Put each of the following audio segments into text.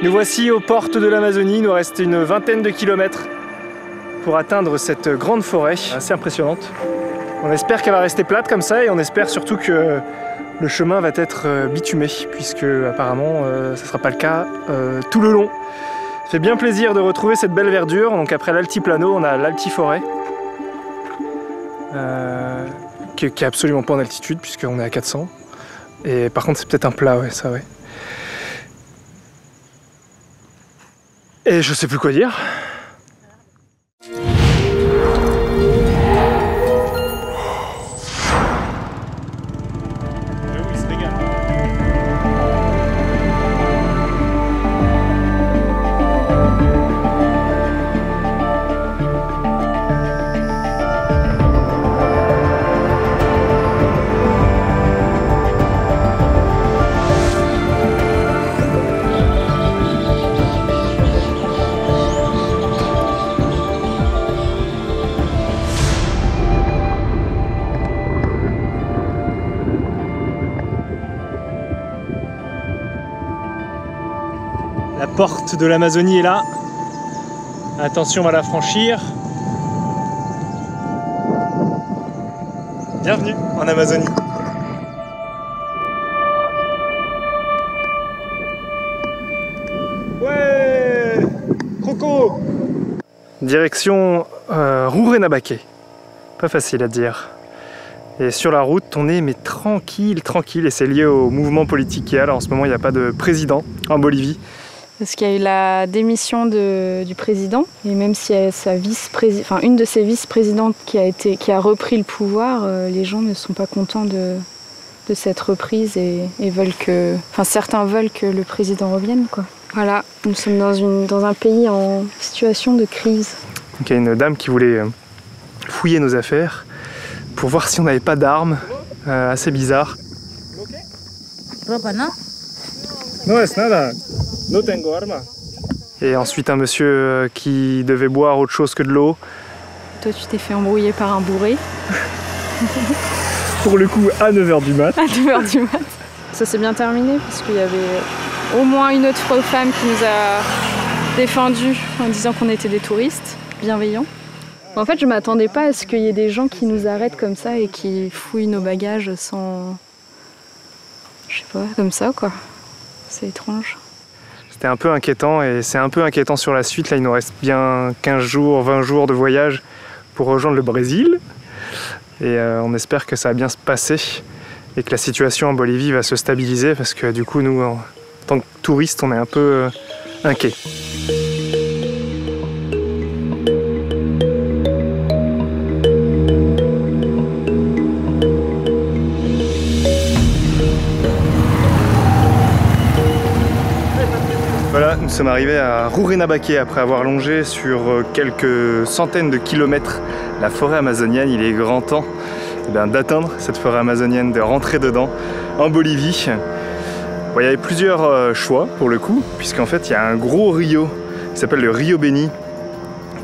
Nous voici aux portes de l'Amazonie, il nous reste une vingtaine de kilomètres pour atteindre cette grande forêt assez impressionnante. On espère qu'elle va rester plate comme ça et on espère surtout que le chemin va être bitumé puisque apparemment ça ne sera pas le cas tout le long. Ça fait bien plaisir de retrouver cette belle verdure. Donc après l'altiplano, on a l'altiforêt qui est absolument pas en altitude puisqu'on est à 400. Et par contre c'est peut-être un plat, ouais, ça ouais. Et je sais plus quoi dire. La porte de l'Amazonie est là. Attention, on va la franchir. Bienvenue en Amazonie. Ouais, Croco. Direction Rourenabaque. Pas facile à dire. Et sur la route, on est mais tranquille, tranquille. Et c'est lié au mouvement politique qu'il y a. Là, en ce moment, il n'y a pas de président en Bolivie. Parce qu'il y a eu la démission du président, et même si sa une de ses vice-présidentes qui a repris le pouvoir, les gens ne sont pas contents de cette reprise et veulent que, certains veulent que le président revienne, quoi. Voilà, nous sommes dans un pays en situation de crise. Donc, il y a une dame qui voulait fouiller nos affaires pour voir si on n'avait pas d'armes, assez bizarre. No es nada. No tengo arma. Et ensuite un monsieur qui devait boire autre chose que de l'eau. Toi tu t'es fait embrouiller par un bourré. Pour le coup à 9h du mat. À 9h du mat. Ça s'est bien terminé parce qu'il y avait au moins une autre femme qui nous a défendus en disant qu'on était des touristes bienveillants. En fait je m'attendais pas à ce qu'il y ait des gens qui nous arrêtent comme ça et qui fouillent nos bagages sans... Je sais pas, comme ça quoi. C'est étrange. C'était un peu inquiétant et c'est un peu inquiétant sur la suite. Là, il nous reste bien 15 jours, 20 jours de voyage pour rejoindre le Brésil. Et on espère que ça va bien se passer et que la situation en Bolivie va se stabiliser parce que du coup, nous, en tant que touristes, on est un peu inquiets. Voilà, nous sommes arrivés à Rourenabaque après avoir longé sur quelques centaines de kilomètres la forêt amazonienne. Il est grand temps d'atteindre cette forêt amazonienne, de rentrer dedans en Bolivie. Bon, il y avait plusieurs choix pour le coup, puisqu'en fait il y a un gros rio qui s'appelle le Rio Beni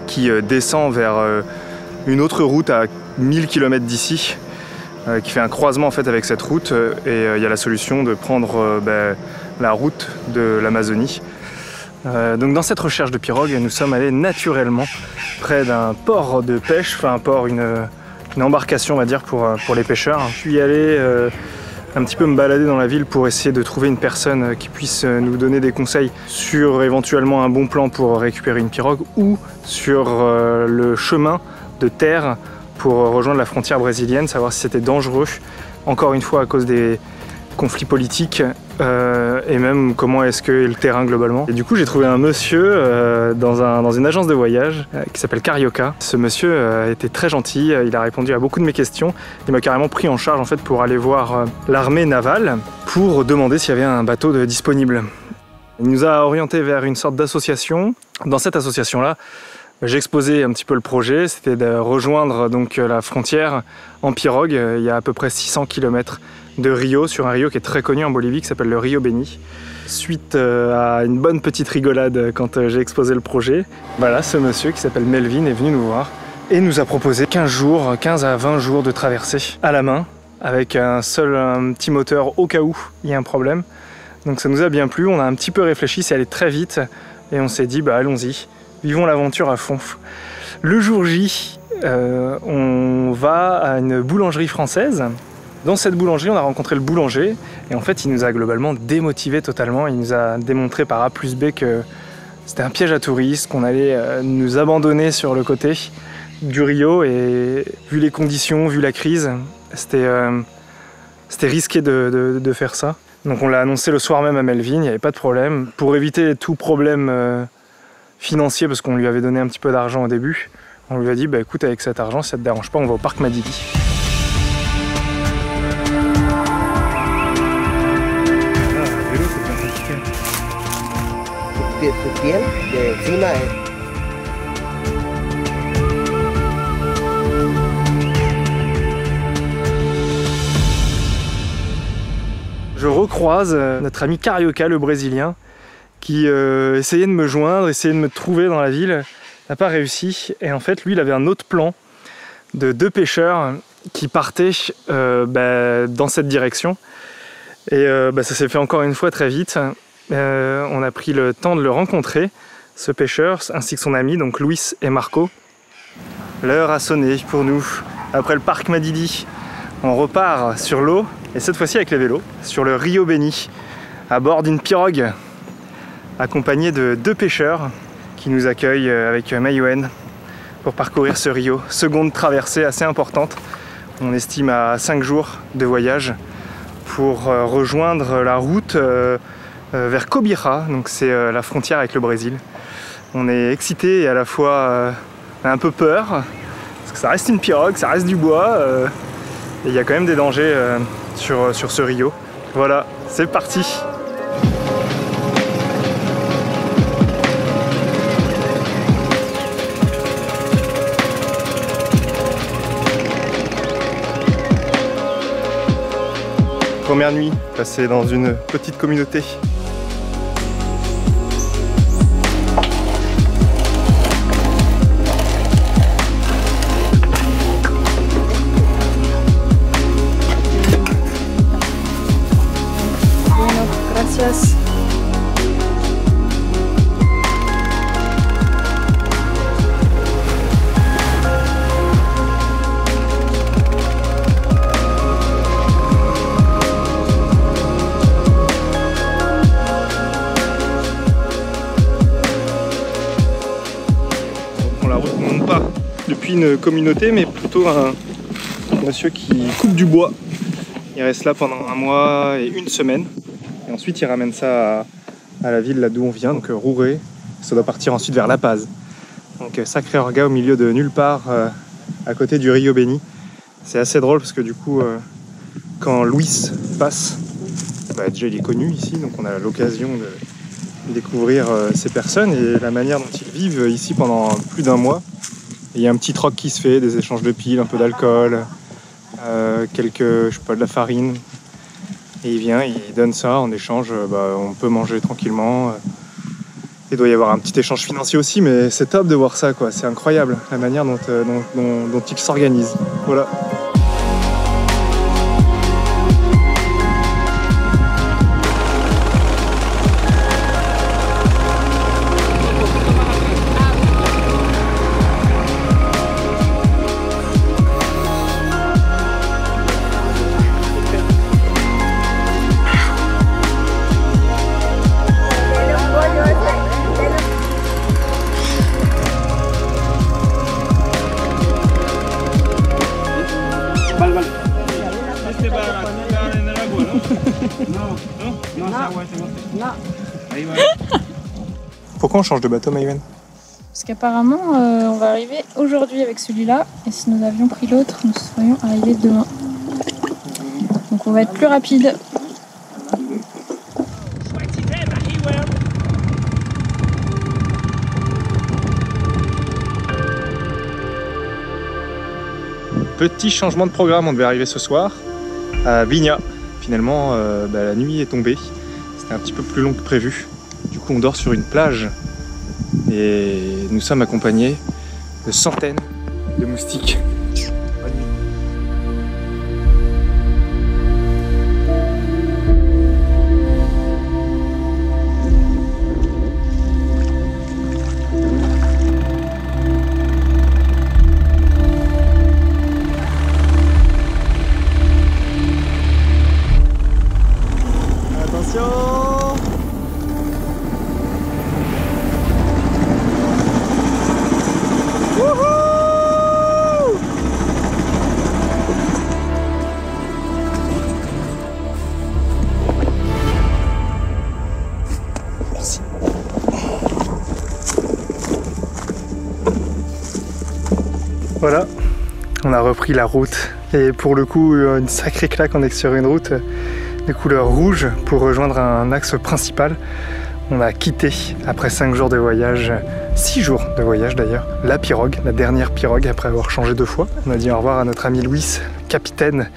qui descend vers une autre route à 1000 km d'ici, qui fait un croisement en fait avec cette route et il y a la solution de prendre la route de l'Amazonie. Donc dans cette recherche de pirogue, nous sommes allés naturellement près d'un port de pêche, enfin un port, une embarcation on va dire pour les pêcheurs. Je suis allé un petit peu me balader dans la ville pour essayer de trouver une personne qui puisse nous donner des conseils sur éventuellement un bon plan pour récupérer une pirogue ou sur le chemin de terre pour rejoindre la frontière brésilienne, savoir si c'était dangereux, encore une fois à cause des conflits politiques et même comment est-ce que est le terrain globalement. Et du coup j'ai trouvé un monsieur dans une agence de voyage qui s'appelle Carioca. Ce monsieur était très gentil, il a répondu à beaucoup de mes questions. Il m'a carrément pris en charge en fait pour aller voir l'armée navale pour demander s'il y avait un bateau disponible. Il nous a orienté vers une sorte d'association. Dans cette association-là, j'ai exposé un petit peu le projet, c'était de rejoindre donc la frontière en pirogue. Il y a à peu près 600 km de Rio, sur un Rio qui est très connu en Bolivie, qui s'appelle le Rio Beni. Suite à une bonne petite rigolade quand j'ai exposé le projet, voilà, ce monsieur qui s'appelle Melvin est venu nous voir et nous a proposé 15 à 20 jours de traversée à la main, avec un petit moteur au cas où il y a un problème. Donc ça nous a bien plu, on a un petit peu réfléchi, c'est allé très vite et on s'est dit bah allons-y, vivons l'aventure à fond. Le jour J, on va à une boulangerie française. Dans cette boulangerie, on a rencontré le boulanger et en fait il nous a globalement démotivés totalement. Il nous a démontré par A plus B que c'était un piège à touristes, qu'on allait nous abandonner sur le côté du Rio, et vu les conditions, vu la crise, c'était risqué de faire ça. Donc on l'a annoncé le soir même à Melvin, il n'y avait pas de problème. Pour éviter tout problème financier, parce qu'on lui avait donné un petit peu d'argent au début, on lui a dit bah écoute, avec cet argent, si ça te dérange pas, on va au parc Madidi. Je recroise notre ami Carioca, le Brésilien, qui essayait de me joindre, essayait de me trouver dans la ville, n'a pas réussi. Et en fait, lui, il avait un autre plan de 2 pêcheurs qui partaient dans cette direction. Et ça s'est fait encore une fois très vite. On a pris le temps de le rencontrer, ce pêcheur, ainsi que son ami, donc Luis et Marco. L'heure a sonné pour nous. Après le parc Madidi, on repart sur l'eau, et cette fois-ci avec les vélos, sur le Rio Beni, à bord d'une pirogue, accompagné de 2 pêcheurs qui nous accueillent avec Maïwen pour parcourir ce Rio. Seconde traversée assez importante, on estime à 5 jours de voyage, pour rejoindre la route vers Cobija, donc c'est la frontière avec le Brésil. On est excité et à la fois un peu peur, parce que ça reste une pirogue, ça reste du bois, et il y a quand même des dangers sur ce Rio. Voilà, c'est parti! Première nuit passée dans une petite communauté. Bueno, gracias. La route ne monte pas depuis une communauté, mais plutôt un monsieur qui coupe du bois. Il reste là pendant 1 mois et 1 semaine, et ensuite il ramène ça à la ville là d'où on vient, donc Rouré. Ça doit partir ensuite vers La Paz. Donc sacré orga au milieu de nulle part, à côté du Rio Beni. C'est assez drôle parce que du coup, quand Luis passe, déjà il est connu ici, donc on a l'occasion de découvrir ces personnes et la manière dont ils vivent ici pendant plus d'1 mois. Et il y a un petit troc qui se fait, des échanges de piles, un peu d'alcool, je sais pas, de la farine. Et il vient, il donne ça en échange, on peut manger tranquillement. Il doit y avoir un petit échange financier aussi, mais c'est top de voir ça, quoi. C'est incroyable la manière dont ils s'organisent. Voilà. Pourquoi on change de bateau, Maïwen? Parce qu'apparemment, on va arriver aujourd'hui avec celui-là, et si nous avions pris l'autre, nous serions arrivés demain. Donc on va être plus rapide. Petit changement de programme, on devait arriver ce soir à Viña. Finalement, la nuit est tombée. C'était un petit peu plus long que prévu. Du coup, on dort sur une plage et nous sommes accompagnés de centaines de moustiques. Bonne nuit. Voilà, on a repris la route et pour le coup une sacrée claque, on est sur une route de couleur rouge pour rejoindre un axe principal. On a quitté après 5 jours de voyage, 6 jours de voyage d'ailleurs, la pirogue, la dernière pirogue après avoir changé 2 fois. On a dit au revoir à notre ami Louis, capitaine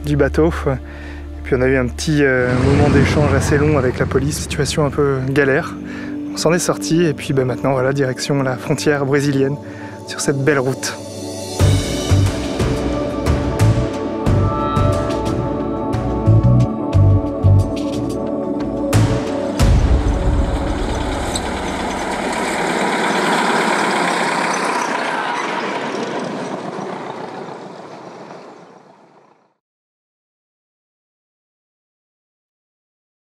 du bateau. Et puis on a eu un petit moment d'échange assez long avec la police, situation un peu galère. On s'en est sorti et puis maintenant voilà, direction la frontière brésilienne sur cette belle route.